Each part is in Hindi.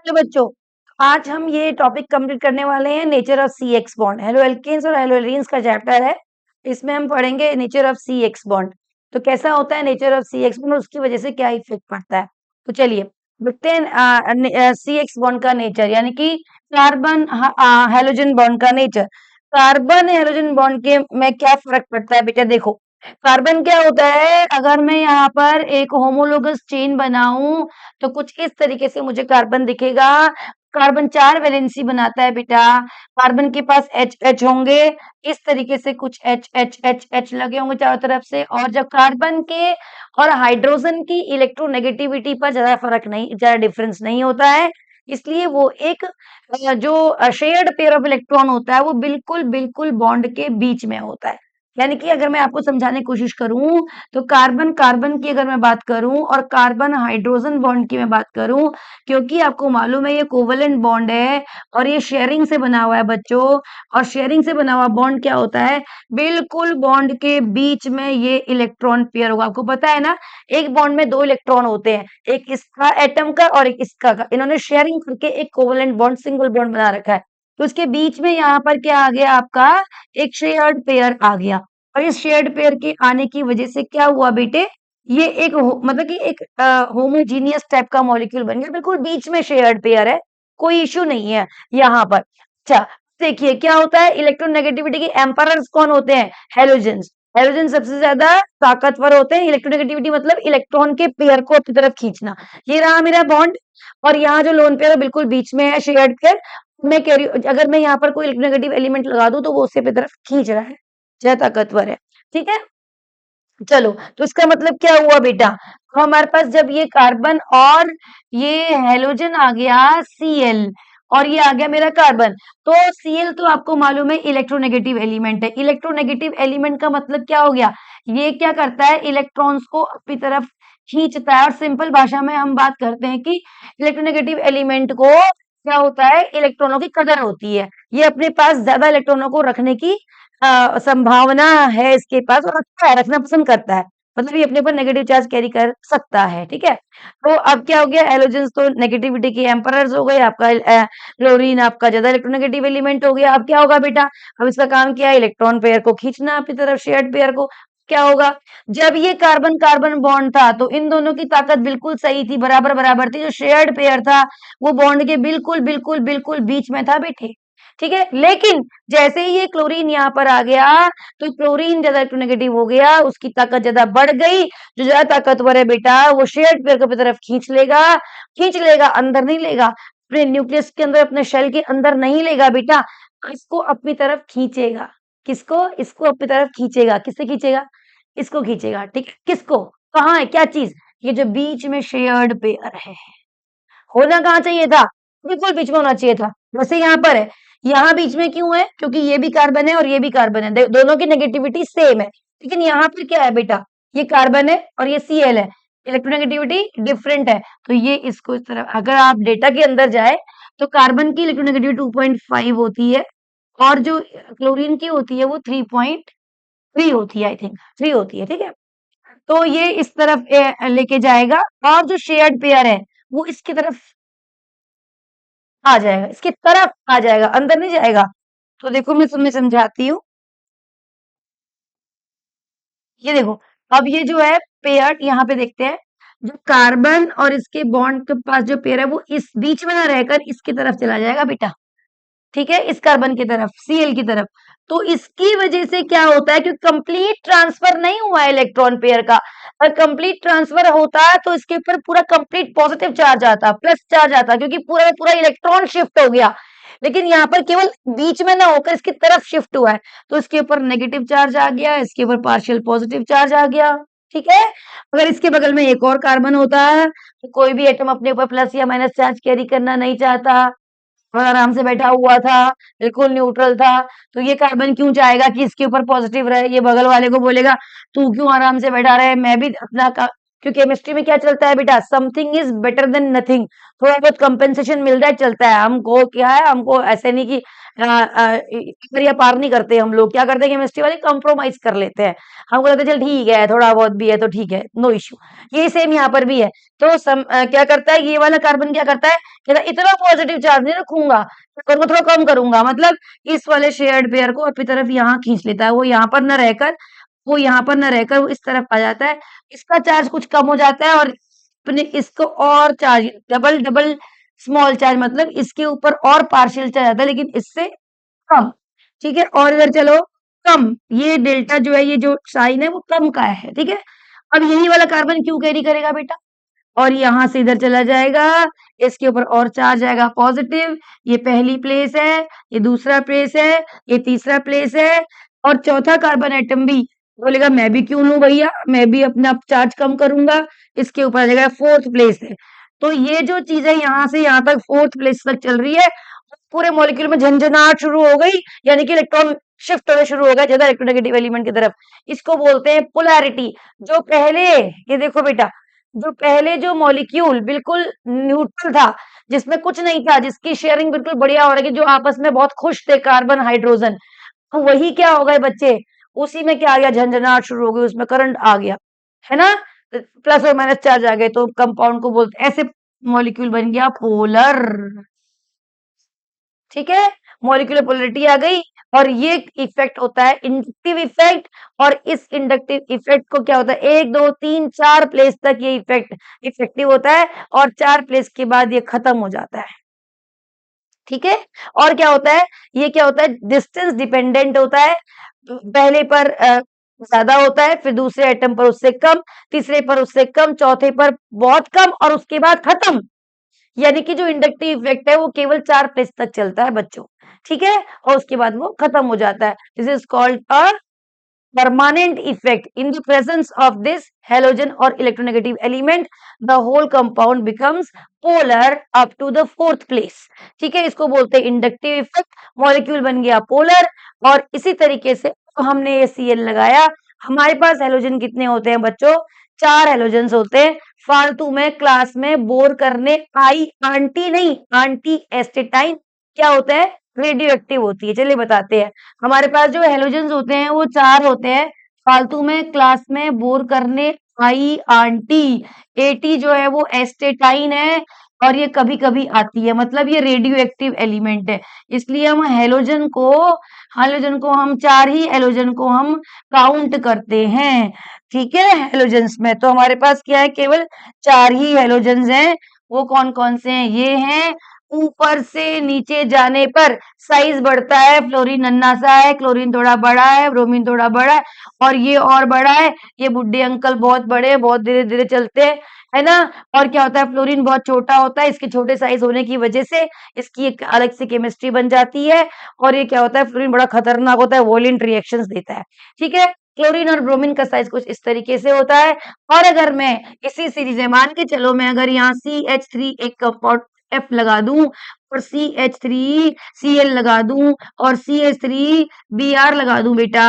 तो बच्चों, आज हम ये टॉपिक कंप्लीट करने वाले हैं nature of C X bond. Haloalkanes और हेलो एल्कीन्स का चैप्टर है। इसमें हम पढ़ेंगे nature of C X bond. तो कैसा होता है nature of C X bond और उसकी वजह से क्या इफेक्ट पड़ता है। तो चलिए देखते हैं सी एक्स बॉन्ड का नेचर, यानी कि कार्बन हेलोजन बॉन्ड का नेचर। कार्बन हेलोजन बॉन्ड के में क्या फर्क पड़ता है बेटा, देखो। कार्बन क्या होता है, अगर मैं यहाँ पर एक होमोलोगस चेन बनाऊं तो कुछ इस तरीके से मुझे कार्बन दिखेगा। कार्बन 4 वैलेंसी बनाता है बेटा। कार्बन के पास एच एच होंगे, इस तरीके से कुछ एच एच एच एच लगे होंगे चारों तरफ से। और जब कार्बन के और हाइड्रोजन की इलेक्ट्रोनेगेटिविटी पर ज्यादा डिफरेंस नहीं होता है, इसलिए वो एक जो शेयर्ड पेयर ऑफ इलेक्ट्रॉन होता है वो बिल्कुल बिल्कुल बॉन्ड के बीच में होता है। यानी कि अगर मैं आपको समझाने की कोशिश करूं तो कार्बन कार्बन की अगर मैं बात करूं और कार्बन हाइड्रोजन बॉन्ड की मैं बात करूं, क्योंकि आपको मालूम है ये कोवेलेंट बॉन्ड है और ये शेयरिंग से बना हुआ है बच्चों। और शेयरिंग से बना हुआ बॉन्ड क्या होता है, बिल्कुल बॉन्ड के बीच में ये इलेक्ट्रॉन पेयर होगा। आपको पता है ना, एक बॉन्ड में 2 इलेक्ट्रॉन होते हैं, एक इसका एटम का और एक इसका का। इन्होंने शेयरिंग करके एक कोवेलेंट बॉन्ड, सिंगल बॉन्ड बना रखा है। तो उसके बीच में यहाँ पर क्या आ गया, आपका एक शेयर्ड पेयर आ गया। और इस शेयर्ड पेयर के आने की वजह से क्या हुआ बेटे, ये एक मतलब कि एक होमोजीनियस टाइप का मॉलिक्यूल बन गया, बिल्कुल बीच में शेयर्ड पेयर है, कोई इश्यू नहीं है यहाँ पर। अच्छा, देखिए क्या होता है, इलेक्ट्रोनेगेटिविटी के एम्परर्स कौन होते हैं, हेलोजेंस। हेलोजन सबसे ज्यादा ताकतवर होते हैं। इलेक्ट्रोनेगेटिविटी मतलब इलेक्ट्रॉन के पेयर को अपनी तरफ खींचना। ये रहा मेरा बॉन्ड, और यहाँ जो लोन पेयर है बिल्कुल बीच में है, शेयर्ड पेयर। मैं कह रही हूँ अगर मैं यहाँ पर कोई इलेक्ट्रोनेगेटिव एलिमेंट लगा दूं तो वो उससे अपनी तरफ खींच रहा है, ज्यादा ताकतवर है। ठीक है, चलो। तो इसका मतलब क्या हुआ बेटा, तो हमारे पास जब ये कार्बन और ये हेलोजन आ गया Cl, और ये आ गया मेरा कार्बन। तो Cl तो आपको मालूम है इलेक्ट्रोनेगेटिव एलिमेंट है। इलेक्ट्रोनेगेटिव एलिमेंट का मतलब क्या हो गया, ये क्या करता है, इलेक्ट्रॉन्स को अपनी तरफ खींचता है। और सिंपल भाषा में हम बात करते हैं कि इलेक्ट्रोनेगेटिव एलिमेंट को क्या होता है, इलेक्ट्रॉनों की कदर होती है। ये अपने पास ज्यादा इलेक्ट्रॉनों को रखने की संभावना है इसके पास, और रखता है, रखना पसंद करता है। मतलब ये अपने ऊपर नेगेटिव चार्ज कैरी कर सकता है। ठीक है, तो अब क्या हो गया, हेलोजेंस तो नेगेटिविटी के एम्परर्स हो गए। आपका क्लोरीन आपका ज्यादा इलेक्ट्रोनेगेटिव एलिमेंट हो गया। अब क्या होगा बेटा, अब इसका काम क्या है, इलेक्ट्रॉन पेयर को खींचना अपनी तरफ, शेयर्ड पेयर को। क्या होगा, जब ये कार्बन कार्बन बॉन्ड था तो इन दोनों की ताकत बिल्कुल सही थी, बराबर बराबर थी। जो शेयर्ड पेयर था वो बॉन्ड के बिल्कुल बिल्कुल बिल्कुल बीच में था बेटे। ठीक है, लेकिन जैसे ही ये क्लोरीन यहाँ पर आ गया तो क्लोरीन ज्यादा इलेक्ट्रोनेगेटिव हो गया, उसकी ताकत ज्यादा बढ़ गई। जो ज्यादा ताकतवर है बेटा वो शेयर्ड पेयर को अपनी तरफ खींच लेगा। खींच लेगा, अंदर नहीं लेगा, अपने न्यूक्लियस के अंदर, अपने शेल के अंदर नहीं लेगा बेटा, इसको अपनी तरफ खींचेगा। किसको, इसको अपनी तरफ खींचेगा। किससे खींचेगा, इसको खींचेगा। ठीक है, किसको, कहाँ है, क्या चीज, ये जो बीच में शेयर्ड पेयर है। होना कहाँ चाहिए था, बिल्कुल बीच में होना चाहिए था, वैसे यहाँ पर है। यहाँ बीच में क्यों है, क्योंकि ये भी कार्बन है और ये भी कार्बन है, दोनों की नेगेटिविटी सेम है। लेकिन यहाँ पर क्या है बेटा, ये कार्बन है और ये Cl है, इलेक्ट्रोनेगेटिविटी डिफरेंट है। तो ये इसको इस तरह, अगर आप डेटा के अंदर जाए तो कार्बन की इलेक्ट्रोनेगेटिविटी 2.5 होती है, और जो क्लोरीन की होती है वो 3.3 होती है, आई थिंक 3 होती है। ठीक है, तो ये इस तरफ लेके जाएगा, और जो शेयर्ड पेयर है वो इसकी तरफ आ जाएगा, इसकी तरफ आ जाएगा, अंदर नहीं जाएगा। तो देखो मैं तुम्हें समझाती हूँ। ये देखो, अब ये जो है पेयर, यहाँ पे देखते हैं, जो कार्बन और इसके बॉन्ड के पास जो पेयर है वो इस बीच में ना रहकर इसकी तरफ चला जाएगा बेटा। ठीक है, इस कार्बन की तरफ, Cl की तरफ। तो इसकी वजह से क्या होता है, क्योंकि कंप्लीट ट्रांसफर नहीं हुआ है इलेक्ट्रॉन पेयर का। अगर कंप्लीट ट्रांसफर होता है तो इसके ऊपर पूरा कंप्लीट पॉजिटिव चार्ज आता, प्लस चार्ज आता, क्योंकि पूरा का पूरा इलेक्ट्रॉन शिफ्ट हो गया। लेकिन यहाँ पर केवल बीच में ना होकर इसकी तरफ शिफ्ट हुआ है, तो इसके ऊपर नेगेटिव चार्ज आ गया, इसके ऊपर पार्शियल पॉजिटिव चार्ज आ गया। ठीक है, अगर इसके बगल में एक और कार्बन होता है तो कोई भी एटम अपने ऊपर प्लस या माइनस चार्ज कैरी करना नहीं चाहता और आराम से बैठा हुआ था, बिल्कुल न्यूट्रल था, तो ये कार्बन क्यों चाहेगा कि इसके ऊपर पॉजिटिव रहे। ये बगल वाले को बोलेगा तू क्यों आराम से बैठा रहे, मैं भी अपना क्योंकि केमिस्ट्री में क्या चलता है बेटा, something is better than nothing, थोड़ा बहुत कंपेंसेशन मिल रहा है चलता है, हमको क्या है, हमको ऐसे नहीं कि या पार नहीं करते, हम लोग क्या करते हैं केमिस्ट्री वाले, कंप्रोमाइज कर लेते हैं, हमको लगता है चल ठीक है थोड़ा बहुत भी है तो ठीक है, नो इश्यू। ये सेम यहाँ पर भी है। तो क्या करता है ये वाला कार्बन, क्या करता है, कहता है इतना पॉजिटिव चार्ज नहीं रखूंगा, तो थोड़ा कम करूंगा, मतलब इस वाले शेयर्ड पेयर को अपनी तरफ यहाँ खींच लेता है, वो यहाँ पर न रहकर वो इस तरफ आ जाता है, इसका चार्ज कुछ कम हो जाता है, और अपने इसको और charge double double small charge, मतलब इसके ऊपर और पार्शियल चार्ज आता है लेकिन इससे कम, ठीक है। और इधर चलो कम, ये डेल्टा जो है, ये जो साइन है वो कम का है, ठीक है। अब यही वाला कार्बन क्यों कैरी करेगा बेटा, और यहाँ से इधर चला जाएगा, इसके ऊपर और चार्ज आएगा पॉजिटिव, ये पहली प्लेस है, ये दूसरा प्लेस है, ये तीसरा प्लेस है, और चौथा कार्बन एटम भी बोलेगा मैं भी क्यों लूं भैया, मैं भी अपना चार्ज कम करूंगा, इसके ऊपर आ जाएगा फोर्थ प्लेस है। तो ये जो चीज है यहाँ से यहाँ तक फोर्थ प्लेस तक चल रही है, पूरे मॉलिक्यूल में झंझनाहट शुरू हो गई, यानी कि इलेक्ट्रॉन शिफ्ट होना शुरू हो गया ज्यादा इलेक्ट्रोनेगेटिव एलिमेंट की तरफ। इसको बोलते हैं पोलैरिटी। जो पहले, ये देखो बेटा, जो पहले जो मॉलिक्यूल बिल्कुल न्यूट्रल था, जिसमें कुछ नहीं था, जिसकी शेयरिंग बिल्कुल बढ़िया हो रही थी, जो आपस में बहुत खुश थे कार्बन हाइड्रोजन, तो वही क्या हो गए बच्चे, उसी में क्या आ गया, झंझनाहट शुरू हो गई, उसमें करंट आ गया, है ना, प्लस और माइनस चार्ज आ गए, तो कंपाउंड को बोलते, ऐसे मॉलिक्यूल बन गया पोलर, ठीक है। मॉलिक्यूलर पोलरिटी आ गई, और ये इफेक्ट होता है इंडक्टिव इफेक्ट, और इस इंडक्टिव इफेक्ट को क्या होता है, 1 2 3 4 प्लेस तक ये इफेक्ट इफेक्टिव होता है, और 4 प्लेस के बाद ये खत्म हो जाता है, ठीक है। और क्या होता है, ये क्या होता है, डिस्टेंस डिपेंडेंट होता है, पहले पर ज्यादा होता है, फिर दूसरे एटम पर उससे कम, तीसरे पर उससे कम, चौथे पर बहुत कम, और उसके बाद खत्म। यानी कि जो इंडक्टिव इफेक्ट है वो केवल 4 प्लेस तक चलता है बच्चों, ठीक है, और उसके बाद वो खत्म हो जाता है। This is called a permanent effect. In the presence of this halogen or electronegative element, the whole compound becomes polar up to the fourth place. ठीक है, इसको बोलते हैं इंडक्टिव इफेक्ट, मॉलिक्यूल बन गया पोलर। और इसी तरीके से हमने ये Cl लगाया, हमारे पास हेलोजन कितने होते हैं बच्चों, 4 हेलोजेंस होते हैं। फालतू में क्लास में बोर करने आई आंटी नहीं, आंटी एस्टेटाइन क्या होता है, रेडियो एक्टिव होती है। चलिए बताते हैं, हमारे पास जो हेलोजेंस होते हैं वो 4 होते हैं, फालतू में क्लास में बोर करने आई आंटी। एटी जो है वो एस्टेटाइन है, और ये कभी कभी आती है, मतलब ये रेडियो एक्टिव एलिमेंट है, इसलिए हम हेलोजन को हम 4 ही हेलोजन को हम काउंट करते हैं, ठीक है। हेलोजेंस में तो हमारे पास क्या है, केवल 4 ही हेलोजेंस हैं। वो कौन कौन से हैं, ये हैं, ऊपर से नीचे जाने पर साइज बढ़ता है, फ्लोरीन नन्हा सा है, क्लोरीन थोड़ा बड़ा है, ब्रोमीन थोड़ा बड़ा है, और ये और बड़ा है, ये बुड्ढे अंकल बहुत बड़े हैं, बहुत धीरे धीरे चलते हैं, है ना। और क्या होता है, फ्लोरीन बहुत छोटा होता है, इसके छोटे साइज होने की वजह से इसकी एक अलग से केमिस्ट्री बन जाती है। और ये क्या होता है, फ्लोरीन बड़ा खतरनाक होता है, वोलेंट रिएक्शंस देता है, ठीक है। क्लोरीन और ब्रोमीन का साइज कुछ इस तरीके से होता है। और अगर मैं इसी सीरीज में मान के चलो, मैं अगर यहाँ CH3 एक कंपाउंड F लगा दूं, और CH3 Cl लगा दूं, और CH3 Br लगा दूं बेटा,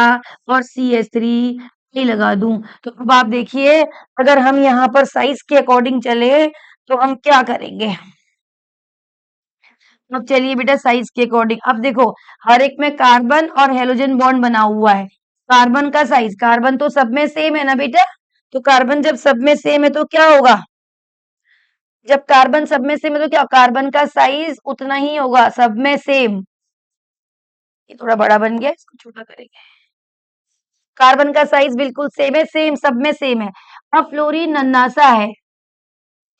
और CH3 I लगा दूं, तो अब आप देखिए, अगर हम यहाँ पर साइज के अकॉर्डिंग चले तो हम क्या करेंगे। अब चलिए बेटा साइज के अकॉर्डिंग, अब देखो हर एक में कार्बन और हेलोजन बॉन्ड बना हुआ है। कार्बन का साइज, कार्बन तो सब में सेम है ना बेटा, तो कार्बन जब सब में सेम है तो क्या होगा, जब कार्बन सब में सेम है तो क्या, कार्बन का साइज उतना ही होगा, सब में सेम। ये थोड़ा बड़ा बन गया, इसको छोटा करेंगे। कार्बन का साइज बिल्कुल सेम है, सेम सब में सेम है। अब फ्लोरीन नन्हा सा है,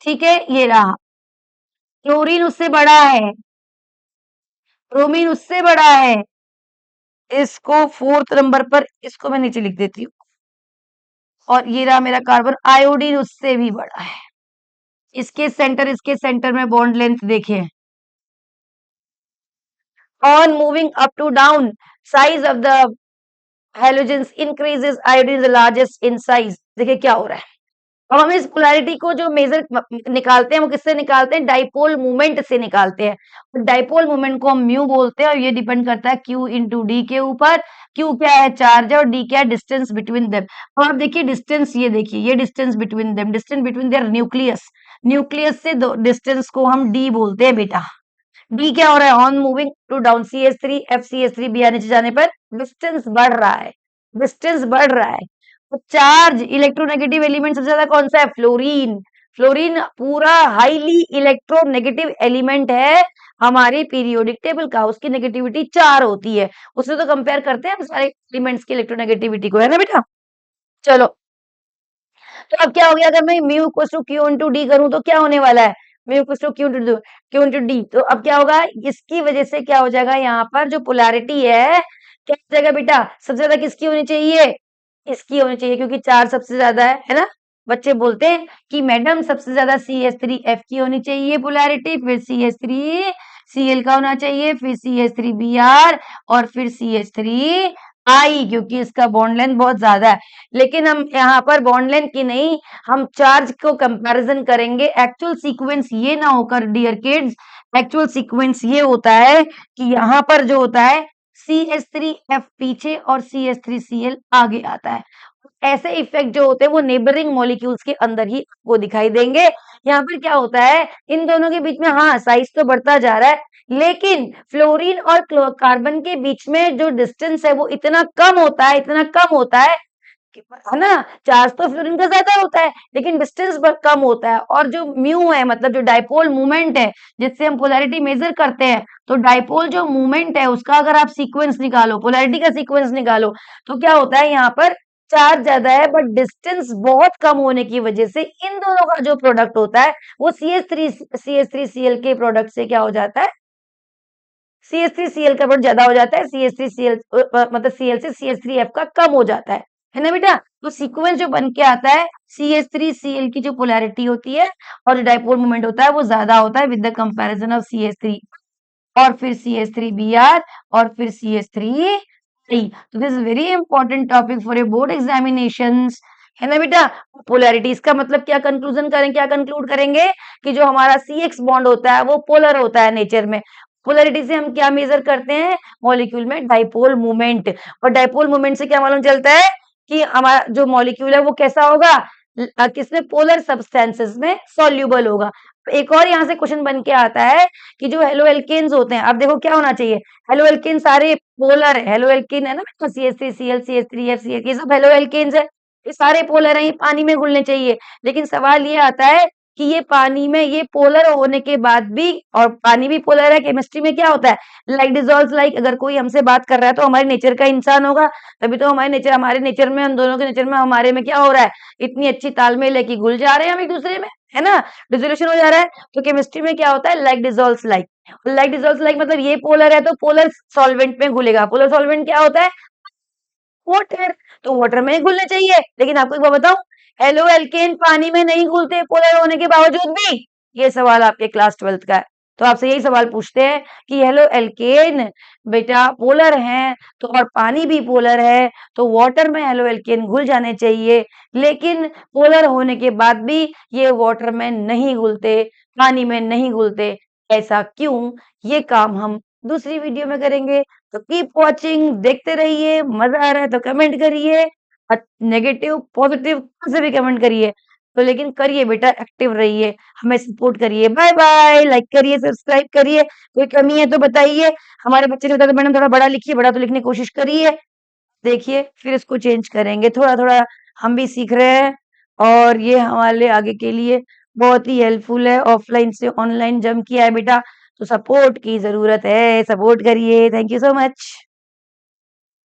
ठीक है, ये रहा, क्लोरीन उससे बड़ा है, ब्रोमीन उससे बड़ा है, इसको फोर्थ नंबर पर, इसको मैं नीचे लिख देती हूँ, और ये रहा मेरा कार्बन, आयोडीन उससे भी बड़ा है। इसके सेंटर में बॉन्ड लेंथ देखें, on moving up to down, size of the halogens increases, iodine is the largest in size। देखिए क्या हो रहा है, अब हम इस पोलैरिटी को जो मेजर निकालते हैं वो किससे निकालते हैं? डाइपोल मोमेंट से निकालते हैं। तो डाइपोल मोमेंट को हम म्यू बोलते हैं और ये डिपेंड करता है क्यू इंटू डी के ऊपर। क्यू क्या है? चार्ज है और डी क्या है? Distance between them. अब आप देखिए डिस्टेंस, ये देखिए ये distance between them, distance between their nucleus. Nucleus से डिस्टेंस को हम डी बोलते हैं बेटा। डी क्या हो रहा है? On moving to down C H three, F C H three, B R नीचे जाने पर डिस्टेंस बढ़ रहा है, डिस्टेंस बढ़ रहा है। तो चार्ज इलेक्ट्रोनेगेटिव एलिमेंट सबसे ज्यादा कौन सा है? फ्लोरीन। फ्लोरीन पूरा हाईली इलेक्ट्रोनेगेटिव एलिमेंट है हमारी पीरियोडिक टेबल का, उसकी नेगेटिविटी 4 होती है। उससे तो कंपेयर करते हैं हम सारे एलिमेंट्स की इलेक्ट्रोनेगेटिविटी को, है ना बेटा? चलो, तो अब क्या हो गया? अगर मैं mu equals to Q into D करूं तो क्या होने वाला है? Mu equals to Q into D. तो अब क्या होगा? इसकी वजह से क्या हो जाएगा? यहाँ पर जो पोलैरिटी है क्या हो जाएगा बेटा? सबसे ज्यादा किसकी होनी चाहिए? इसकी होनी चाहिए, क्योंकि चार सबसे ज्यादा है ना? बच्चे बोलते हैं कि मैडम सबसे ज्यादा सी एच थ्री एफ की होनी चाहिए पोलैरिटी, फिर C H three C L का होना चाहिए, फिर C H three B R, और फिर सी एच थ्री आई, क्योंकि इसका बॉन्ड लेंथ बहुत ज्यादा है। लेकिन हम यहाँ पर बॉन्ड लेंथ की नहीं, हम चार्ज को कंपैरिजन करेंगे। एक्चुअल सीक्वेंस ये ना होकर डियर किड्स, एक्चुअल सीक्वेंस ये होता है कि यहाँ पर जो होता है सी एच थ्री एफ पीछे और C H three C L आगे आता है। ऐसे इफेक्ट जो होते हैं वो नेबरिंग मॉलिक्यूल्स के अंदर ही आपको दिखाई देंगे। यहाँ पर क्या होता है? इन दोनों के बीच में हाँ साइज तो बढ़ता जा रहा है, लेकिन फ्लोरीन और कार्बन के बीच में जो डिस्टेंस है वो इतना कम होता है, इतना कम होता है है ना? चार्ज तो फ्लोरीन का ज्यादा होता है, लेकिन डिस्टेंस बहुत कम होता है। और जो म्यू है, मतलब जो डाइपोल मूवमेंट है जिससे हम पोलैरिटी मेजर करते हैं, तो डाइपोल जो मूवमेंट है उसका अगर आप सीक्वेंस निकालो, पोलैरिटी का सीक्वेंस निकालो, तो क्या होता है? यहाँ पर चार्ज ज्यादा है बट डिस्टेंस बहुत कम होने की वजह से इन दोनों का जो प्रोडक्ट होता है वो C H three C L के प्रोडक्ट से क्या हो जाता है? C H three C L का प्रोडक्ट ज्यादा हो जाता है, C H three C L मतलब सी एल से सी एच थ्री एफ का कम हो जाता है ना बेटा? तो सीक्वेंस जो बन के आता है, C H three C L की जो पोलैरिटी होती है और जो डाइपोल मोमेंट होता है वो ज्यादा होता है with the comparison of C H three, और फिर C H three B R, और फिर सी एच थ्री आई। तो this is very important topic for a board examination, है ना बेटा? पोलैरिटी, इसका मतलब क्या कंक्लूजन करें, क्या कंक्लूड करेंगे कि जो हमारा सी एक्स बॉन्ड होता है वो पोलर होता है नेचर में। पोलैरिटी से हम क्या मेजर करते हैं? मॉलिक्यूल में डाइपोल मोमेंट। और डाइपोल मोमेंट से क्या मालूम चलता है कि हमारा जो मॉलिक्यूल है वो कैसा होगा? किसमें? पोलर सब्सटेंसेस में सॉल्युबल होगा। एक और यहाँ से क्वेश्चन बन के आता है कि जो हेलो एल्केन्स होते हैं, अब देखो क्या होना चाहिए? हेलो एल्केन सारे पोलर है, हेलो एल्केन है ना, C H three C L C H three F C H, ये सब हेलो एल्केन्स है, ये सारे पोलर हैं, ये पानी में घुलने चाहिए। लेकिन सवाल ये आता है कि ये पानी में, ये पोलर होने के बाद भी, और पानी भी पोलर है, केमिस्ट्री में क्या होता है? Like dissolves like. अगर कोई हमसे बात कर रहा है तो हमारे नेचर का इंसान होगा, तभी तो हमारे नेचर में, हम दोनों के नेचर में, हमारे में क्या हो रहा है? इतनी अच्छी तालमेल है कि घुल जा रहे हैं हम एक दूसरे में, है ना? डिसोल्यूशन हो जा रहा है। तो केमिस्ट्री में क्या होता है? Like dissolves like. Like dissolves like मतलब ये पोलर है तो पोलर सॉल्वेंट में घुलेगा। पोलर सॉल्वेंट क्या होता है? वाटर। तो वाटर में ही घुलने चाहिए। लेकिन आपको एक बात बताऊं, हेलो एल्केन पानी में नहीं घुलते पोलर होने के बावजूद भी। ये सवाल आपके क्लास 12th का है। तो आपसे यही सवाल पूछते हैं कि हेलो एल्केन बेटा पोलर हैं, तो और पानी भी पोलर है, तो वाटर में हेलो एल्केन घुल जाने चाहिए, लेकिन पोलर होने के बाद भी ये वाटर में नहीं घुलते, पानी में नहीं घुलते। ऐसा क्यों? ये काम हम दूसरी वीडियो में करेंगे। तो कीप वॉचिंग, देखते रहिए। मजा आ रहा है तो कमेंट करिए, नेगेटिव पॉजिटिव से भी कमेंट करिए। तो लेकिन करिए बेटा, एक्टिव रहिए, हमें सपोर्ट करिए। Bye bye. लाइक करिए, सब्सक्राइब करिए। कोई कमी है तो बताइए। हमारे बच्चे ने बताया मैडम थोड़ा बड़ा लिखिए, बड़ा तो लिखने की कोशिश करिए। देखिए फिर इसको चेंज करेंगे, थोड़ा थोड़ा हम भी सीख रहे हैं, और ये हमारे लिए आगे के लिए बहुत ही हेल्पफुल है। ऑफलाइन से ऑनलाइन जंप किया है बेटा, तो सपोर्ट की जरूरत है, सपोर्ट करिए। Thank you so much.